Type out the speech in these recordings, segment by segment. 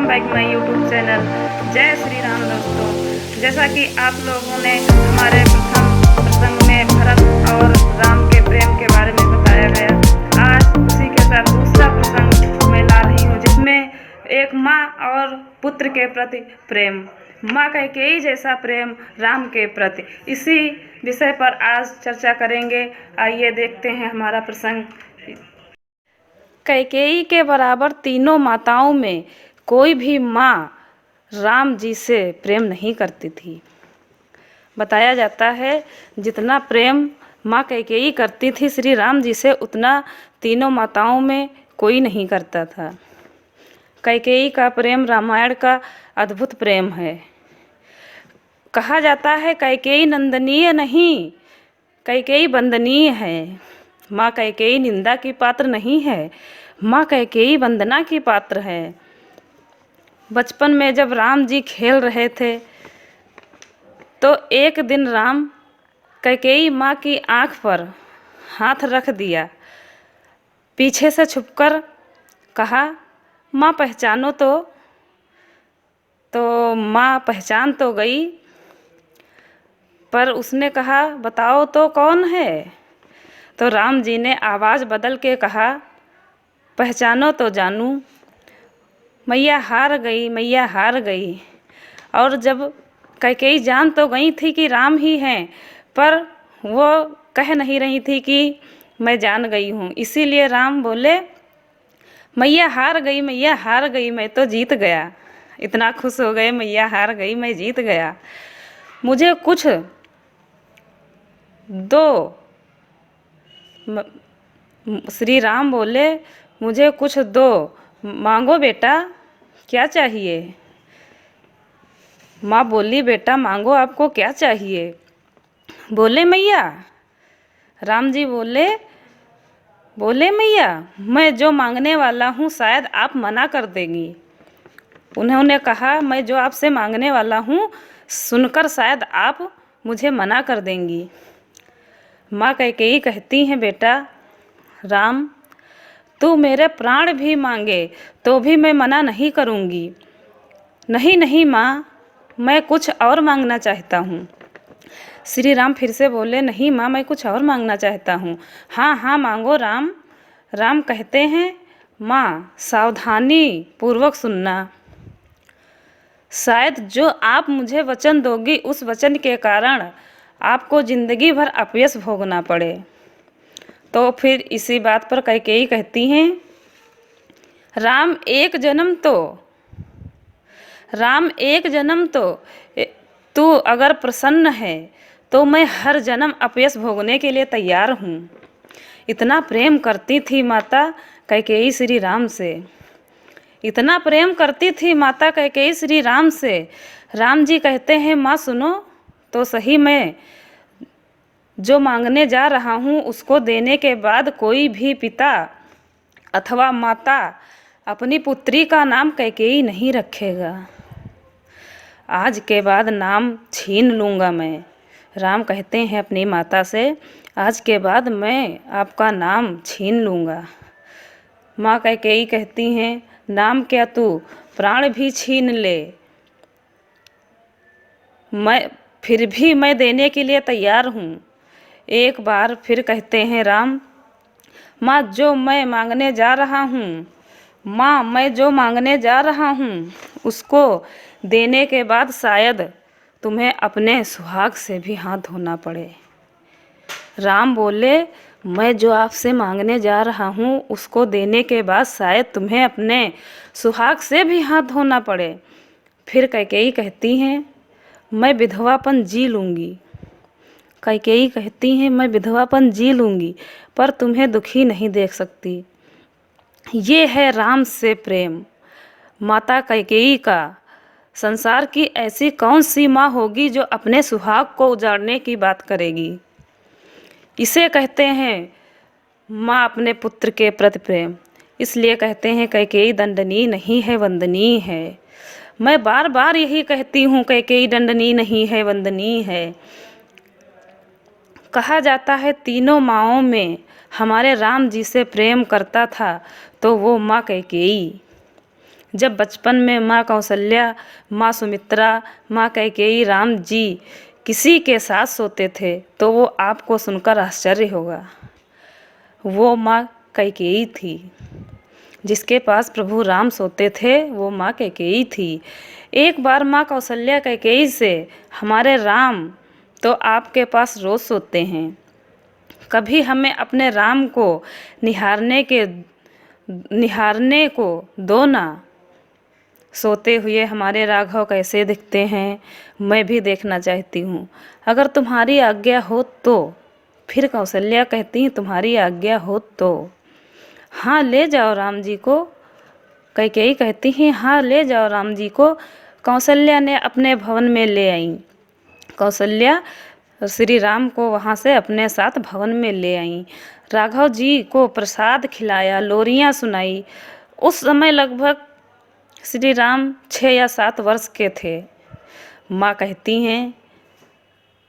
Welcome back my YouTube channel. जय श्री राम दोस्तों। जैसा कि आप लोगों ने हमारे प्रथम प्रसंग में भरत और राम के प्रेम के बारे में बताया गया, आज उसी के साथ दूसरा प्रसंग मैं ला रही हूँ, जिसमें एक माँ और पुत्र के प्रति प्रेम, माँ कैकेयी जैसा प्रेम राम के प्रति, इसी विषय पर आज चर्चा करेंगे। आइए देखते हैं हमारा प्रसंग। कैकेयी के बराबर तीनों माताओं में कोई भी माँ राम जी से प्रेम नहीं करती थी। बताया जाता है जितना प्रेम माँ कैकेयी करती थी श्री राम जी से, उतना तीनों माताओं में कोई नहीं करता था। कैकेयी का प्रेम रामायण का अद्भुत प्रेम है। कहा जाता है कैकेयी नंदनीय नहीं, कैकेयी वंदनीय है। माँ कैकेयी निंदा की पात्र नहीं है, माँ कैकेयी वंदना की पात्र है। बचपन में जब राम जी खेल रहे थे तो एक दिन राम कैकेयी माँ की आँख पर हाथ रख दिया, पीछे से छुपकर कहा, माँ पहचानो तो माँ पहचान तो गई, पर उसने कहा बताओ तो कौन है। तो राम जी ने आवाज़ बदल के कहा, पहचानो तो जानू। मैया हार गई, मैया हार गई। और जब कैकेयी जान तो गई थी कि राम ही हैं, पर वो कह नहीं रही थी कि मैं जान गई हूँ। इसीलिए राम बोले, मैया हार गई, मैया हार गई, मैं तो जीत गया। इतना खुश हो गए, मैया हार गई, मैं जीत गया। मुझे कुछ दो। श्री राम बोले, मुझे कुछ दो, मांगो बेटा, क्या चाहिए। माँ बोली, बेटा मांगो, आपको क्या चाहिए। बोले मैया। राम जी बोले मैया, मैं जो मांगने वाला हूँ शायद आप मना कर देंगी। उन्होंने कहा, मैं जो आपसे मांगने वाला हूँ सुनकर शायद आप मुझे मना कर देंगी। माँ कैकेयी कहती हैं, बेटा राम, तू मेरे प्राण भी मांगे तो भी मैं मना नहीं करूँगी। नहीं नहीं माँ, मैं कुछ और मांगना चाहता हूँ। श्री राम फिर से बोले, नहीं माँ, मैं कुछ और मांगना चाहता हूँ। हाँ हाँ मांगो राम। राम कहते हैं, माँ सावधानी पूर्वक सुनना, शायद जो आप मुझे वचन दोगी उस वचन के कारण आपको ज़िंदगी भर अपयश भोगना पड़े। तो फिर इसी बात पर कैकेयी कहती हैं, राम एक जन्म तो तू अगर प्रसन्न है तो मैं हर जन्म अपयश भोगने के लिए तैयार हूँ। इतना प्रेम करती थी माता कैकेयी श्री राम से, इतना प्रेम करती थी माता कैकेयी श्री राम से। राम जी कहते हैं, माँ सुनो तो सही, मैं जो मांगने जा रहा हूँ उसको देने के बाद कोई भी पिता अथवा माता अपनी पुत्री का नाम कैकेयी नहीं रखेगा। आज के बाद नाम छीन लूँगा मैं। राम कहते हैं अपनी माता से, आज के बाद मैं आपका नाम छीन लूँगा। माँ कैकेयी कहती हैं, नाम क्या तू प्राण भी छीन ले, फिर भी मैं देने के लिए तैयार हूँ। एक बार फिर कहते हैं राम, माँ जो मैं मांगने जा रहा हूँ, माँ मैं जो मांगने जा रहा हूँ उसको देने के बाद शायद तुम्हें अपने सुहाग से भी हाथ धोना पड़े। राम बोले, मैं जो आपसे मांगने जा रहा हूँ उसको देने के बाद शायद तुम्हें अपने सुहाग से भी हाथ धोना पड़े। फिर कैकेयी कहती हैं, मैं विधवापन जी लूँगी। कैकेयी कहती हैं, मैं विधवापन जी लूँगी, पर तुम्हें दुखी नहीं देख सकती। ये है राम से प्रेम माता कैकेयी का। संसार की ऐसी कौन सी माँ होगी जो अपने सुहाग को उजाड़ने की बात करेगी। इसे कहते हैं माँ अपने पुत्र के प्रति प्रेम। इसलिए कहते हैं कैकेयी दंडनीय नहीं है, वंदनीय है। मैं बार बार यही कहती हूँ, कैकेयी दंडनीय नहीं है, वंदनीय है। कहा जाता है तीनों माँओं में हमारे राम जी से प्रेम करता था तो वो माँ कैकेयी। जब बचपन में माँ कौशल्या, माँ सुमित्रा, माँ कैकेयी, राम जी किसी के साथ सोते थे तो वो आपको सुनकर आश्चर्य होगा। वो माँ कैकेयी थी। जिसके पास प्रभु राम सोते थे वो माँ कैकेयी थी। एक बार माँ कौशल्या कैकेयी से, हमारे राम तो आपके पास रोज़ सोते हैं, कभी हमें अपने राम को निहारने को दो ना। सोते हुए हमारे राघव कैसे दिखते हैं, मैं भी देखना चाहती हूँ, अगर तुम्हारी आज्ञा हो तो। फिर कौशल्या कहती हैं, तुम्हारी आज्ञा हो तो हाँ ले जाओ राम जी को। कैकेयी कहती हैं, हाँ ले जाओ राम जी को। कौशल्या ने अपने भवन में ले आई। कौशल्या श्री राम को वहाँ से अपने साथ भवन में ले आई। राघव जी को प्रसाद खिलाया, लोरियाँ सुनाई। उस समय लगभग श्री राम 6 या 7 वर्ष के थे। माँ कहती हैं,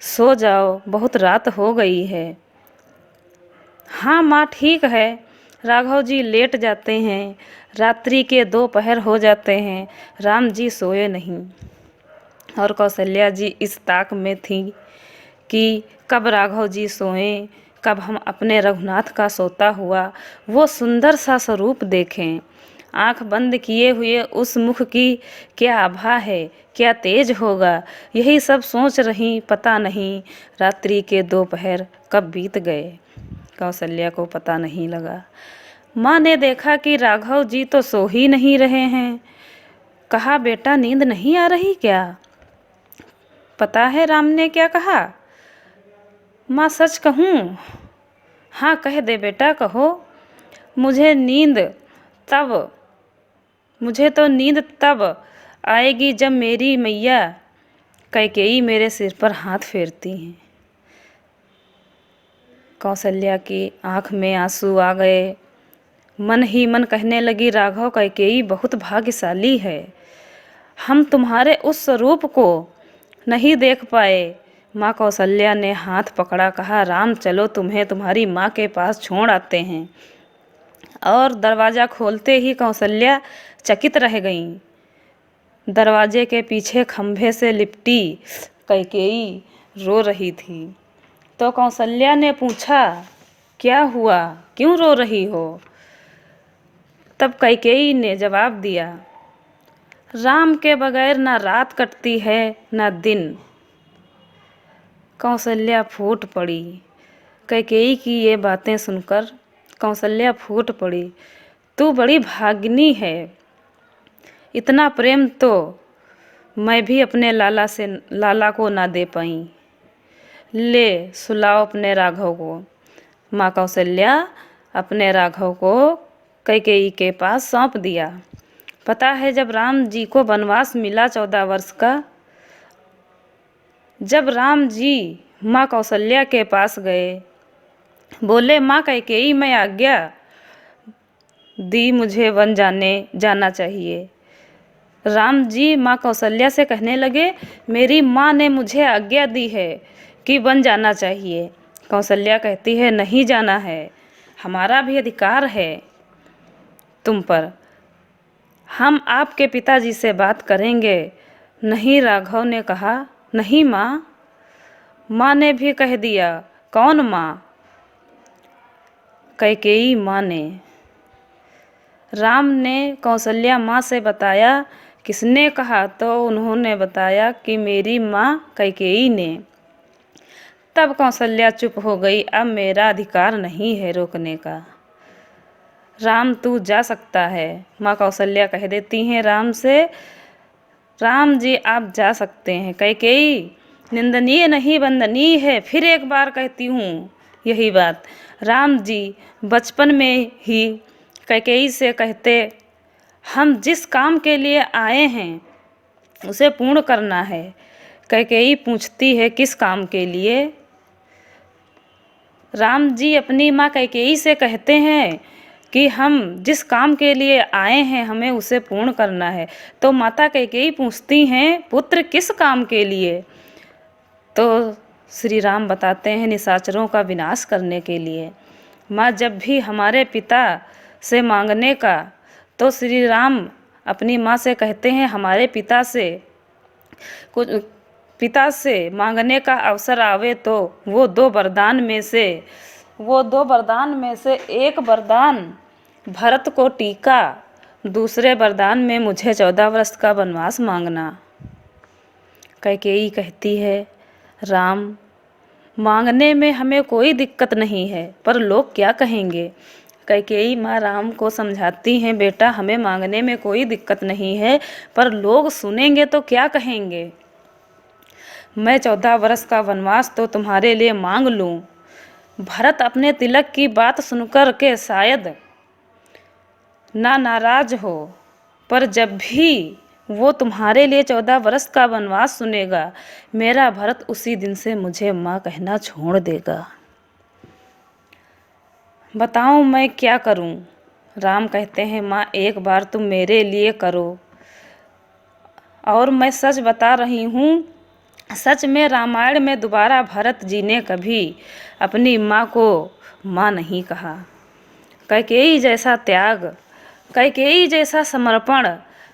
सो जाओ, बहुत रात हो गई है। हाँ माँ ठीक है। राघव जी लेट जाते हैं। रात्रि के 2 पहर हो जाते हैं, राम जी सोए नहीं। और कौशल्या जी इस ताक में थी कि कब राघव जी सोएं, कब हम अपने रघुनाथ का सोता हुआ वो सुंदर सा स्वरूप देखें। आँख बंद किए हुए उस मुख की क्या आभा है, क्या तेज होगा, यही सब सोच रही। पता नहीं रात्रि के 2 पहर कब बीत गए, कौशल्या को पता नहीं लगा। माँ ने देखा कि राघव जी तो सो ही नहीं रहे हैं। कहा, बेटा नींद नहीं आ रही क्या? पता है राम ने क्या कहा? माँ सच कहूँ? हाँ कह दे बेटा, कहो। मुझे तो नींद तब आएगी जब मेरी मैया कैकेयी मेरे सिर पर हाथ फेरती हैं। कौशल्या की आँख में आंसू आ गए। मन ही मन कहने लगी, राघव कैकेयी बहुत भाग्यशाली है, हम तुम्हारे उस स्वरूप को नहीं देख पाए। माँ कौशल्या ने हाथ पकड़ा, कहा, राम चलो, तुम्हें तुम्हारी माँ के पास छोड़ आते हैं। और दरवाज़ा खोलते ही कौशल्या चकित रह गईं। दरवाजे के पीछे खंभे से लिपटी कैकेयी रो रही थी। तो कौशल्या ने पूछा, क्या हुआ, क्यों रो रही हो? तब कैकेयी ने जवाब दिया, राम के बगैर ना रात कटती है ना दिन। कौशल्या फूट पड़ी। कैकेयी की ये बातें सुनकर कौशल्या फूट पड़ी। तू बड़ी भागिनी है, इतना प्रेम तो मैं भी अपने लाला को ना दे पाई। ले सुलाओ अपने राघव को। माँ कौशल्या अपने राघव को कैकेयी के पास सौंप दिया। पता है जब राम जी को वनवास मिला 14 वर्ष का, जब राम जी माँ कौशल्या के पास गए, बोले, माँ कैकेयी मैं आज्ञा दी, मुझे वन जाना चाहिए। राम जी माँ कौशल्या से कहने लगे, मेरी माँ ने मुझे आज्ञा दी है कि वन जाना चाहिए। कौशल्या कहती है, नहीं जाना है, हमारा भी अधिकार है तुम पर, हम आपके पिताजी से बात करेंगे। नहीं, राघव ने कहा, नहीं माँ। माँ ने भी कह दिया। कौन माँ? कैकेयी माँ ने। राम ने कौशल्या माँ से बताया। किसने कहा? तो उन्होंने बताया कि मेरी माँ कैकेयी ने। तब कौशल्या चुप हो गई। अब मेरा अधिकार नहीं है रोकने का। राम तू जा सकता है, माँ कौशल्या कह देती हैं राम से, राम जी आप जा सकते हैं। कैकेयी निंदनीय नहीं वंदनीय है, फिर एक बार कहती हूँ यही बात। राम जी बचपन में ही कैकेयी से कहते, हम जिस काम के लिए आए हैं उसे पूर्ण करना है। कैकेयी पूछती है, किस काम के लिए? राम जी अपनी माँ कैकेयी से कहते हैं कि हम जिस काम के लिए आए हैं हमें उसे पूर्ण करना है। तो माता कैकेयी पूछती हैं, पुत्र किस काम के लिए? तो श्री राम बताते हैं, निशाचरों का विनाश करने के लिए। माँ जब भी हमारे पिता से मांगने का तो श्री राम अपनी माँ से कहते हैं हमारे पिता से मांगने का अवसर आवे तो वो दो वरदान में से एक वरदान भरत को टीका, दूसरे वरदान में मुझे 14 वर्ष का वनवास मांगना। कैकेयी कहती है राम, मांगने में हमें कोई दिक्कत नहीं है, पर लोग क्या कहेंगे। कैकेयी माँ राम को समझाती हैं बेटा हमें मांगने में कोई दिक्कत नहीं है, पर लोग सुनेंगे तो क्या कहेंगे। मैं 14 वर्ष का वनवास तो तुम्हारे लिए मांग लूँ। भरत अपने तिलक की बात सुनकर के शायद ना नाराज हो, पर जब भी वो तुम्हारे लिए 14 वर्ष का वनवास सुनेगा, मेरा भरत उसी दिन से मुझे माँ कहना छोड़ देगा। बताओ मैं क्या करूं? राम कहते हैं माँ एक बार तुम मेरे लिए करो। और मैं सच बता रही हूँ, सच में रामायण में दोबारा भरत जी ने कभी अपनी माँ को माँ नहीं कहा। कैकेयी जैसा त्याग, कैकेयी जैसा समर्पण,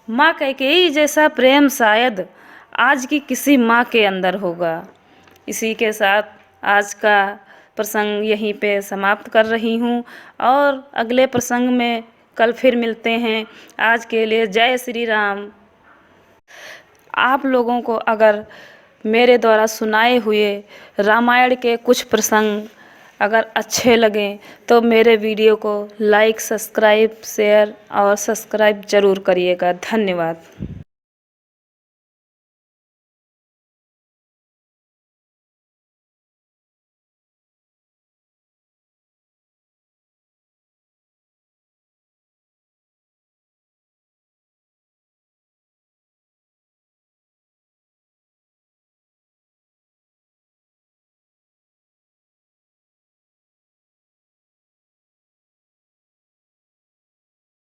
माँ कैकेयी जैसा प्रेम शायद आज की किसी माँ के अंदर होगा। इसी के साथ आज का प्रसंग यहीं पे समाप्त कर रही हूँ और अगले प्रसंग में कल फिर मिलते हैं। आज के लिए जय श्री राम। आप लोगों को अगर मेरे द्वारा सुनाए हुए रामायण के कुछ प्रसंग अगर अच्छे लगें तो मेरे वीडियो को लाइक, सब्सक्राइब, शेयर और सब्सक्राइब ज़रूर करिएगा। धन्यवाद।